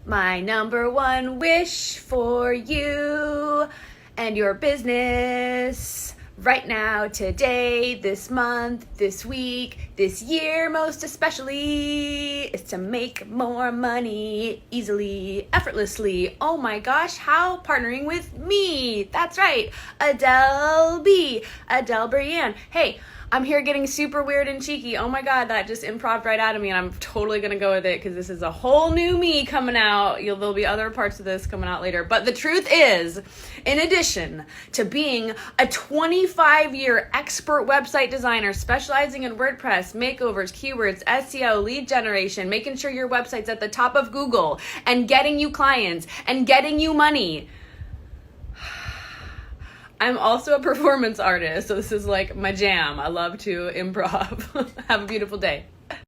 My number one wish for you and your business right now, today, this month, this week, this year, most especially, is to make more money easily, effortlessly. Oh my gosh, how? Partnering with me. That's right, Adele B, Adele Brienne. Hey, I'm here getting super weird and cheeky. Oh my God, that just improv right out of me, and I'm totally gonna go with it because this is a whole new me coming out. There'll be other parts of this coming out later. But the truth is, in addition to being a 25-year expert website designer specializing in WordPress, makeovers, keywords, SEO, lead generation, making sure your website's at the top of Google, and getting you clients, and getting you money, I'm also a performance artist, so this is like my jam. I love to improv. Have a beautiful day.